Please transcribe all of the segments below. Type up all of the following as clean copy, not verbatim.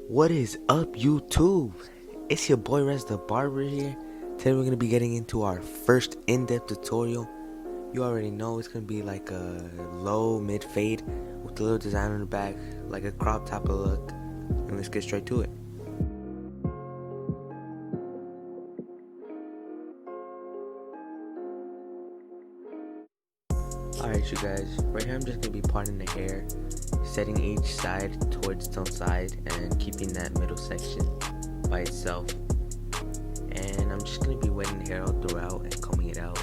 What is up, YouTube? It's your boy Rez the Barber here. Today we're going to be getting into our first in-depth tutorial. You already know it's going to be like a low mid fade with a little design on the back, like a crop type of look. And let's get straight to it. Alright you guys, right here I'm just going to be parting the hair, setting each side towards its own side and keeping that middle section by itself. And I'm just going to be wetting the hair out throughout and combing it out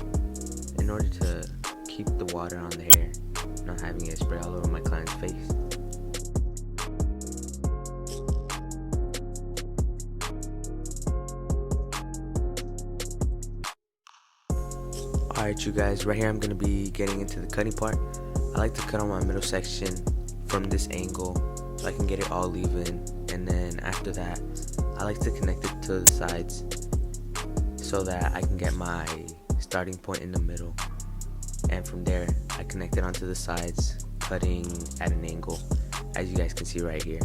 in order to keep the water on the hair, not having it spray all over my client's face. Alright you guys, right here I'm going to be getting into the cutting part. I like to cut on my middle section from this angle so I can get it all even, and then after that I like to connect it to the sides so that I can get my starting point in the middle, and from there I connect it onto the sides, cutting at an angle, as you guys can see right here.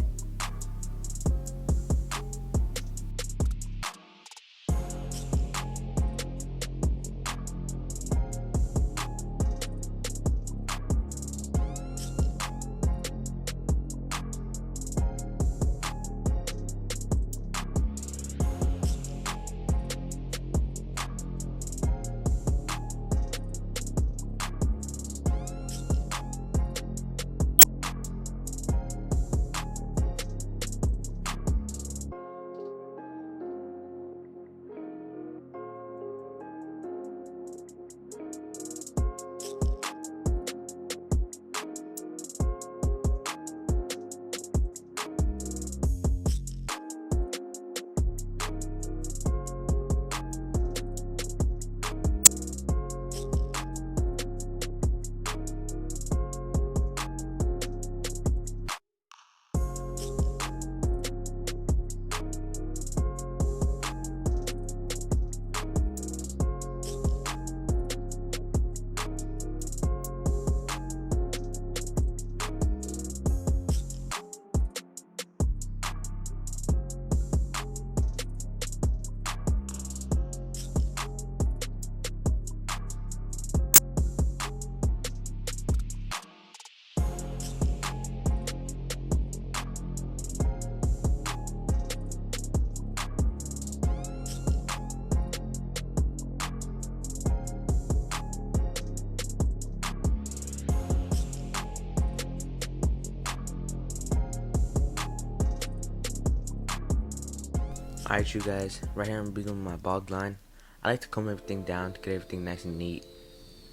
Alright you guys, right here I'm beginning with my bald line. I like to comb everything down to get everything nice and neat,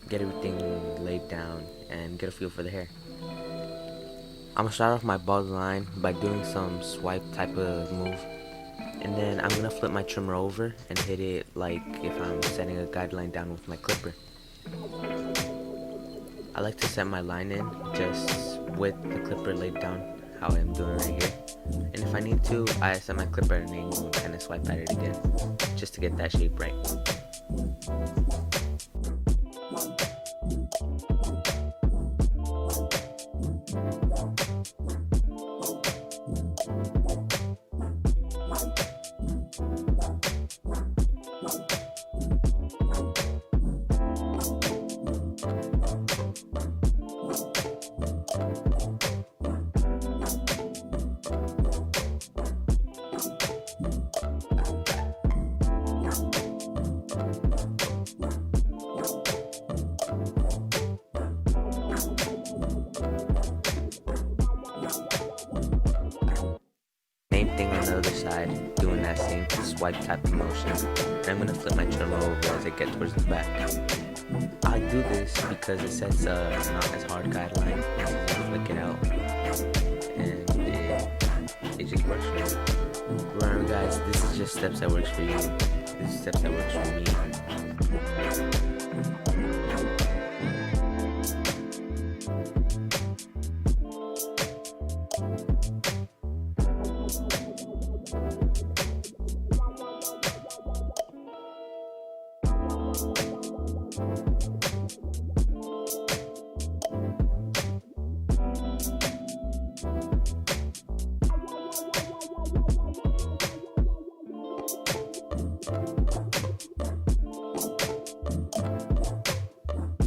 get everything laid down, and get a feel for the hair. I'm gonna start off my bald line by doing some swipe type of move, and then I'm gonna flip my trimmer over and hit it like if I'm setting a guideline down with my clipper. I like to set my line in just with the clipper laid down, how I'm doing right here. And if I need to, I set my clipper at an angle and kind of swipe at it again, just to get that shape right. Same thing on the other side, doing that same swipe type of motion. And I'm going to flip my trimmer over as I get towards the back. I do this because it sets a not as hard guideline, flick it out, and it just works for me. Remember guys, this is just steps that works for you. This is steps that works for me.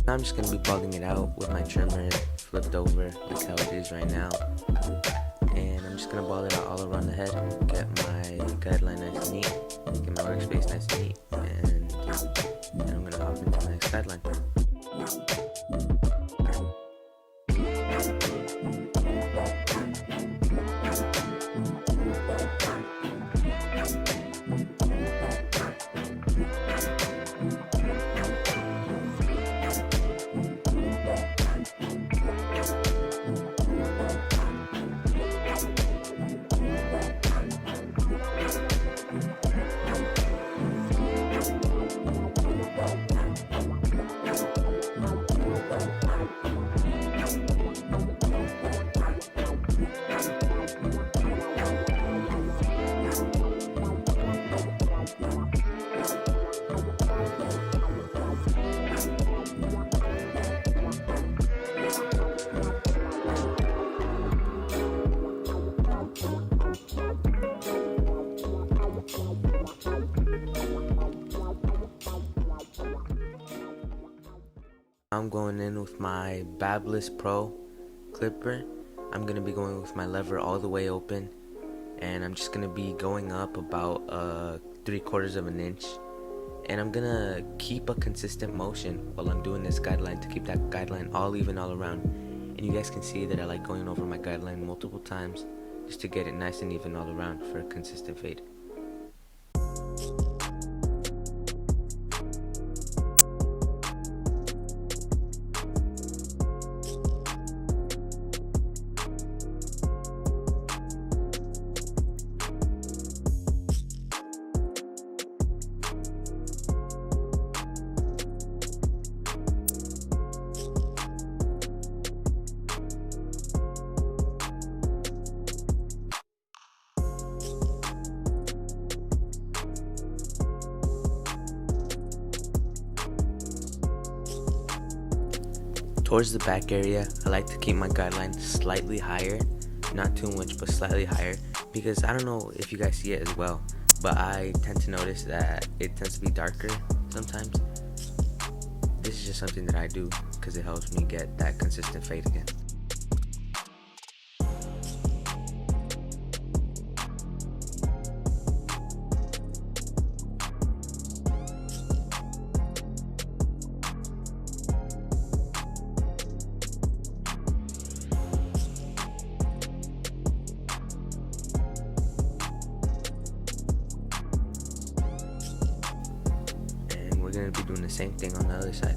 Now I'm just going to be balding it out with my trimmer flipped over. That's how it is right now. And I'm just going to bald it out all around the head. Get my guideline nice and neat. Get my workspace nice and neat. And I'm going to hop into the next guideline. I'm going in with my Barber Pro clipper. I'm going to be going with my lever all the way open, and I'm just going to be going up about 3/4 of an inch, and I'm going to keep a consistent motion while I'm doing this guideline to keep that guideline all even all around. And you guys can see that I like going over my guideline multiple times just to get it nice and even all around for a consistent fade. Towards the back area, I like to keep my guideline slightly higher, not too much, but slightly higher, because I don't know if you guys see it as well, but I tend to notice that it tends to be darker sometimes. This is just something that I do because it helps me get that consistent fade again. We're going to be doing the same thing on the other side.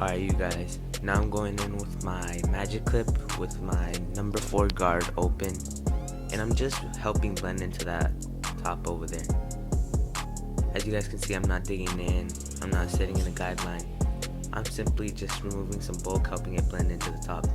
Alright you guys, now I'm going in with my magic clip with my number 4 guard open, and I'm just helping blend into that top over there. As you guys can see, I'm not digging in, I'm not setting in a guideline, I'm simply just removing some bulk, helping it blend into the top.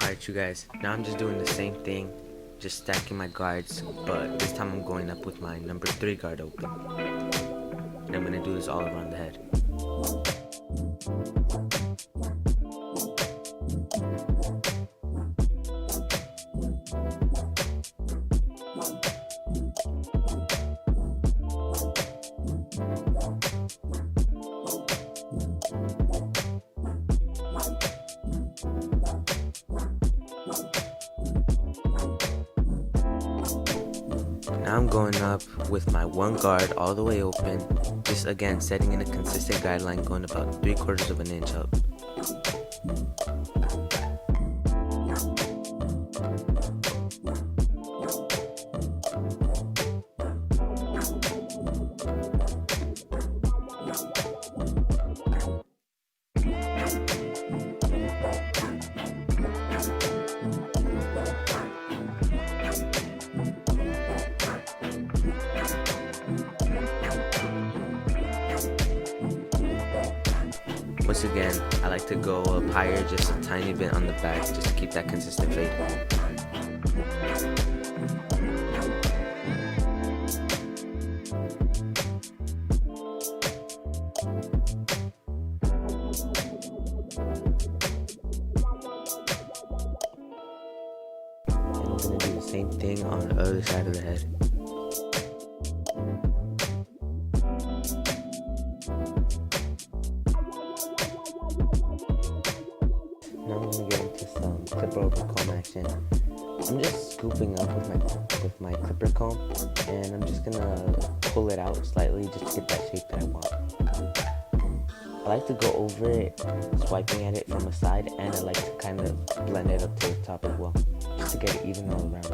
Alright you guys, now I'm just doing the same thing, just stacking my guards, but this time I'm going up with my number 3 guard open. And I'm going to do this all around the head. Now I'm going up with my one guard all the way open, just again setting in a consistent guideline, going about 3/4 of an inch up. Once again, I like to go up higher just a tiny bit on the back just to keep that consistent fade. And I'm going to do the same thing on the other side of the head. Now I'm gonna get into some clipper over comb action. I'm just scooping up with my clipper comb, and I'm just gonna pull it out slightly just to get that shape that I want. I like to go over it, swiping at it from a side, and I like to kind of blend it up to the top as well, just to get it even all around.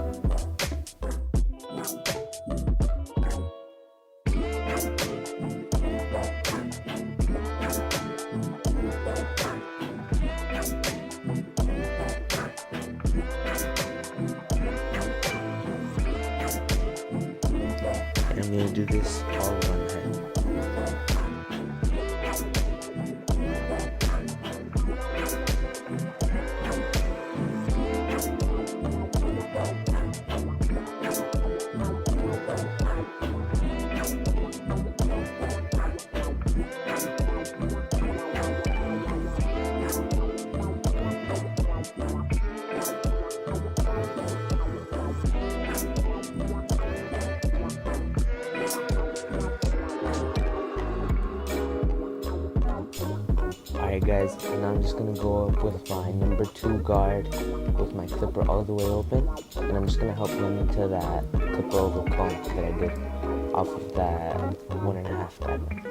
And I'm going to do this all around the head. Alright guys, and now I'm just going to go up with my number 2 guard with my clipper all the way open, and I'm just going to help blend into that clipper over comb that I did off of that 1.5 guideline.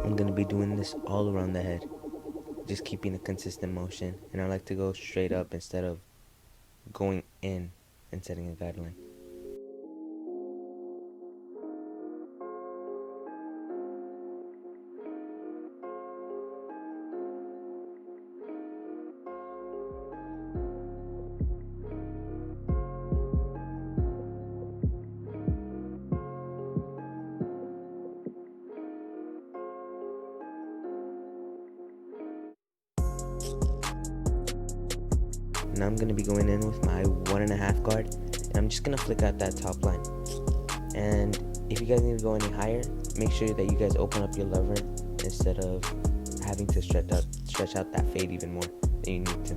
I'm going to be doing this all around the head, just keeping a consistent motion, and I like to go straight up instead of going in and setting a guideline. Now I'm going to be going in with my 1.5 guard, and I'm just going to flick out that top line. And if you guys need to go any higher, make sure that you guys open up your lever instead of having to stretch out that fade even more than you need to.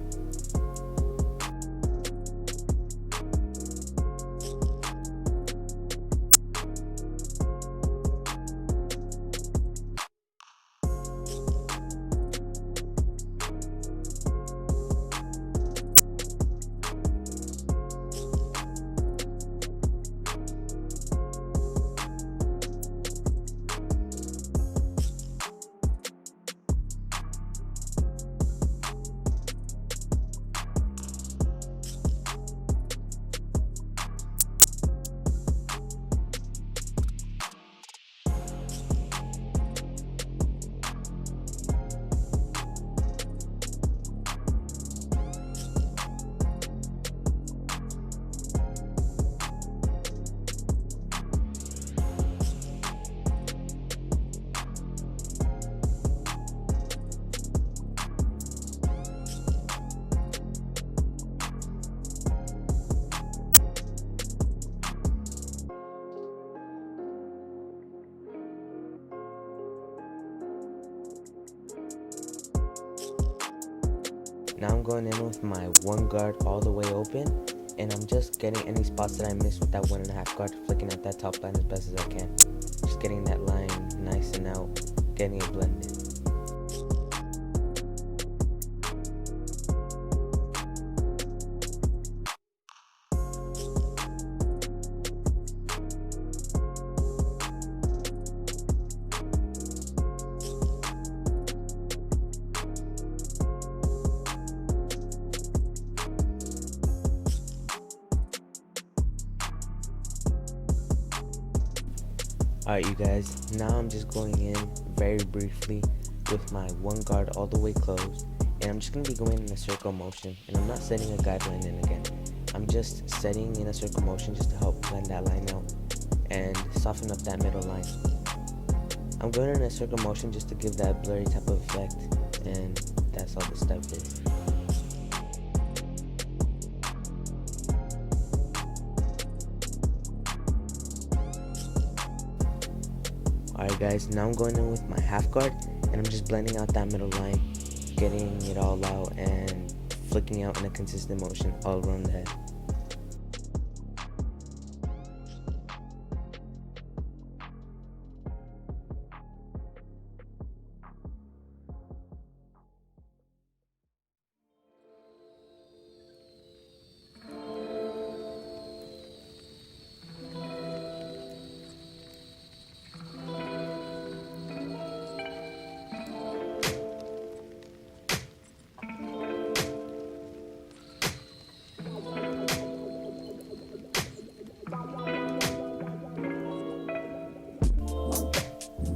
Now I'm going in with my one guard all the way open, and I'm just getting any spots that I missed with that 1.5 guard, flicking at that top line as best as I can. Just getting that line nice and out, getting it blended. Alright you guys, now I'm just going in very briefly with my one guard all the way closed, and I'm just going to be going in a circle motion, and I'm not setting a guideline in again. I'm just setting in a circle motion just to help blend that line out and soften up that middle line. I'm going in a circle motion just to give that blurry type of effect, and that's all the step is. Alright guys, now I'm going in with my half guard, and I'm just blending out that middle line, getting it all out and flicking out in a consistent motion all around the head.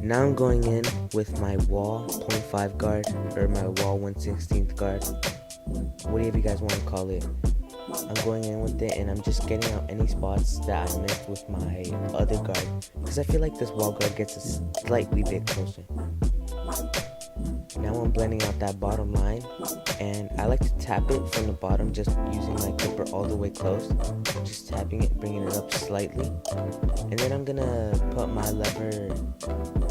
Now I'm going in with my wall 0.5 guard, or my wall 1/16 guard, whatever you guys want to call it. I'm going in with it, and I'm just getting out any spots that I missed with my other guard, because I feel like this wall guard gets a slightly bit closer. Now I'm blending out that bottom line, and I like to tap it from the bottom, just using my clipper all the way close, just tapping it, bringing it up slightly, and then I'm gonna put my lever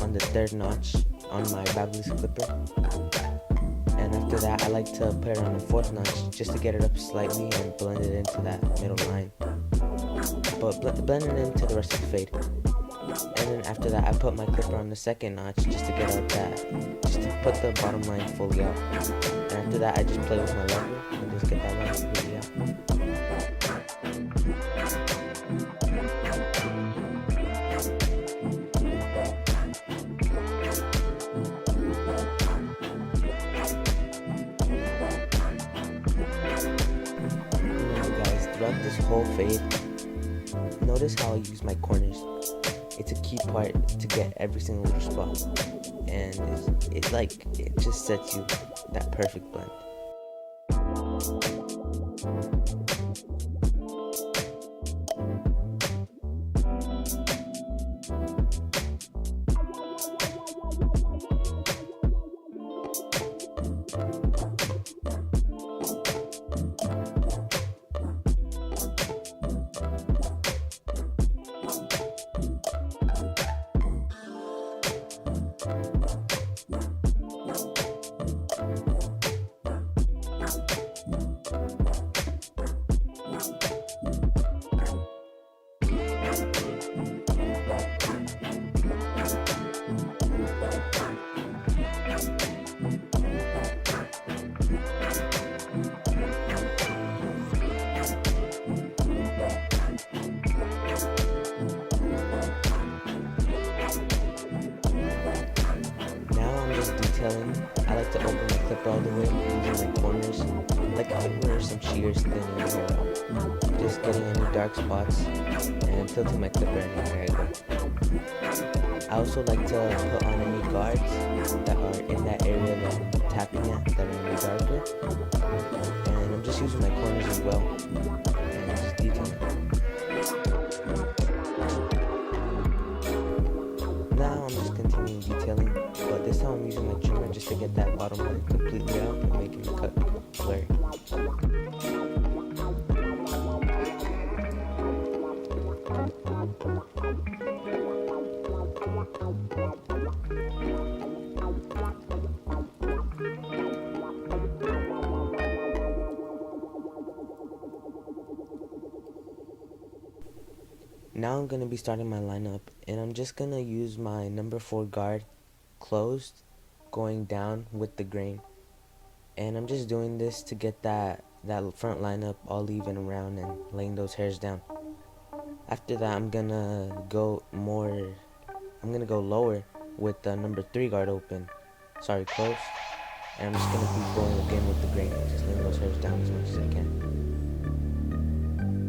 on the 3rd notch on my Barber's clipper, and after that I like to put it on the 4th notch just to get it up slightly and blend it into that middle line, but blend it into the rest of the fade. And then after that I put my clipper on the 2nd notch just to get out that, just to put the bottom line fully out. And after that I just play with my lever and just get that line fully out. Now guys, throughout this whole fade, notice how I use my corners. It's a key part to get every single little spot, and it's like, it just sets you that perfect blend. I like to open my clipper all the way, using my corners, like if it were some shears thinning my hair out. Just getting any dark spots and tilting my clipper anywhere I go. I also like to put on any guards that are in that area that I'm tapping at, that are any darker. And I'm just using my corners as well, and just detailing. Now I'm just continuing detailing, but this time I'm using my trimmer just to get that bottom line completely out and making the cut blurry. Now I'm going to be starting my lineup, and I'm just going to use my number 4 guard closed, going down with the grain. And I'm just doing this to get that front lineup all even around and laying those hairs down. After that, I'm gonna go lower with the number 3 guard closed. And I'm just gonna keep going again with the grain, just laying those hairs down as much as I can.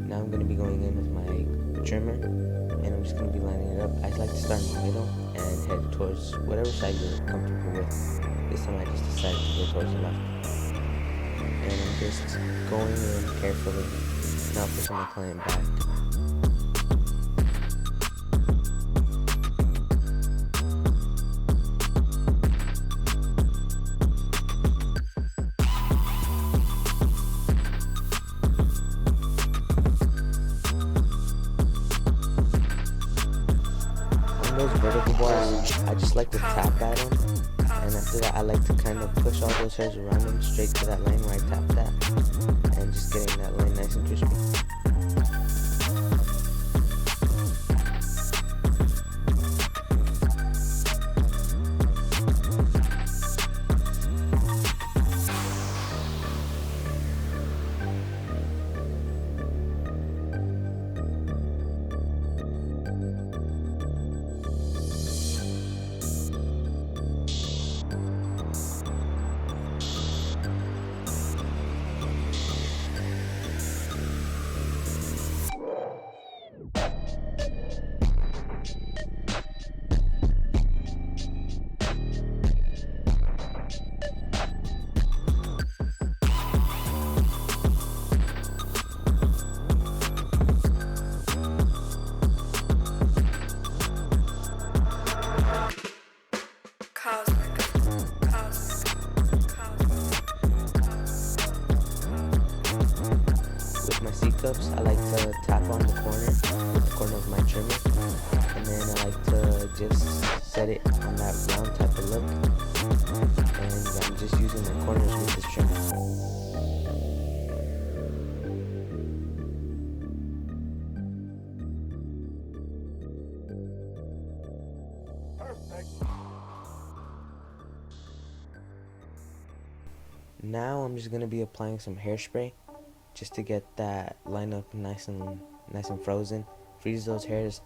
Now I'm gonna be going in with my trimmer, and I'm just gonna be lining it up. I like to start in the middle and head towards whatever side you're comfortable with. This time I just decided to go towards the left. And I'm just going in carefully, not pushing my client back. On those vertical bars, I just like to tap at them. And after that, I like to kind of push all those hairs around them straight to that line where I tapped at, and just getting that line nice and crispy. With my C-cups, I like to tap on the corner with the corner of my trimmer, and then I like to just set it on that round type of look, and I'm just using my corners with this trimmer. Now I'm just gonna be applying some hairspray, just to get that lineup nice and frozen. Freeze those hairs.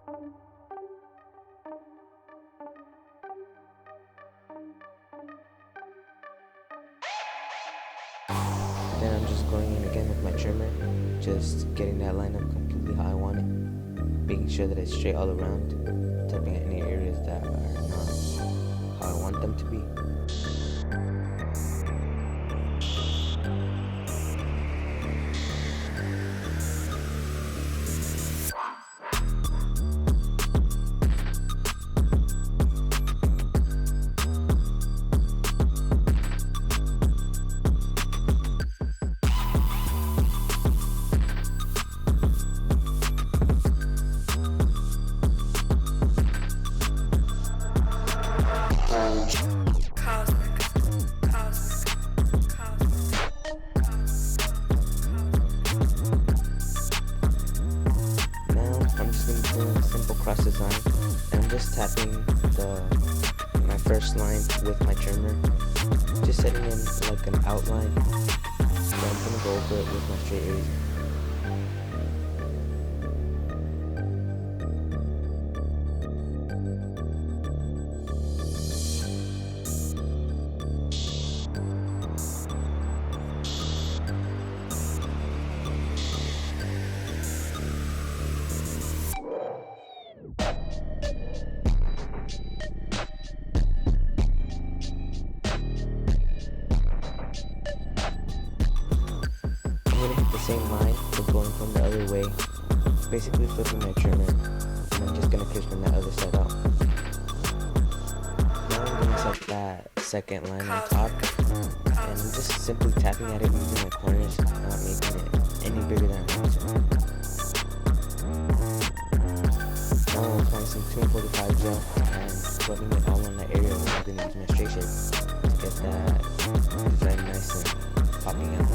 Then I'm just going in again with my trimmer, just getting that lineup completely how I want it, making sure that it's straight all around, tapping at any areas that are not how I want them to be. Simple cross design, and I'm just tapping my first line with my trimmer, just setting in like an outline, so I'm gonna go over it with my straight razor. Same line, but going from the other way, basically flipping my trimmer, and I'm just gonna crispen that other side out. Now I'm gonna set that second line on top, and I'm just simply tapping at it using my corners, not making it any bigger than I want to. Now I'm applying some 245 gel and rubbing it all on the area where I'm gonna use my straight shape to get that design nice and popping out.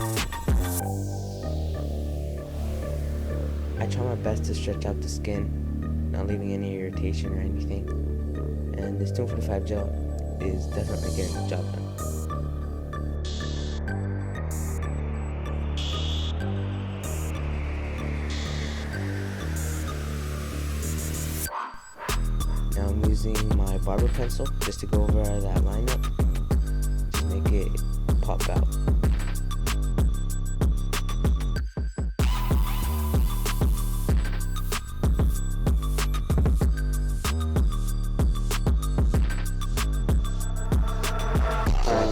I try my best to stretch out the skin not leaving any irritation or anything. And this 245 gel is definitely getting the job done. Now I'm using my Barber pencil just to go over that lineup to make it pop out.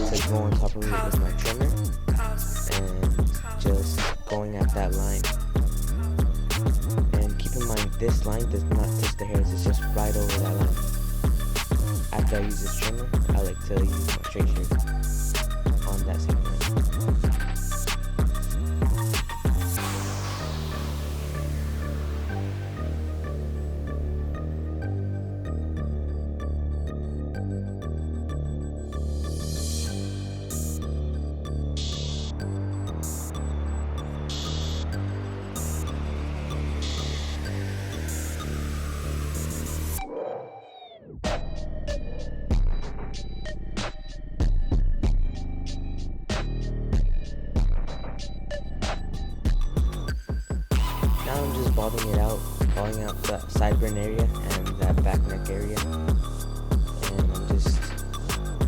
To go on top of it with my trimmer and just going at that line. And keep in mind, this line does not touch the hairs, it's just right over that line. After I use this trimmer, I like to use my straight shape on that same line. Now I'm just balling it out, balling out the sideburn area and that back neck area. And I'm just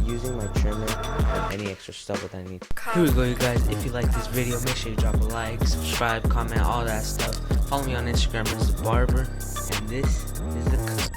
using my trimmer and any extra stuff that I need. Here we go, you guys. If you like this video, make sure you drop a like, subscribe, comment, all that stuff. Follow me on Instagram, Mr. Barber. And this is the cut.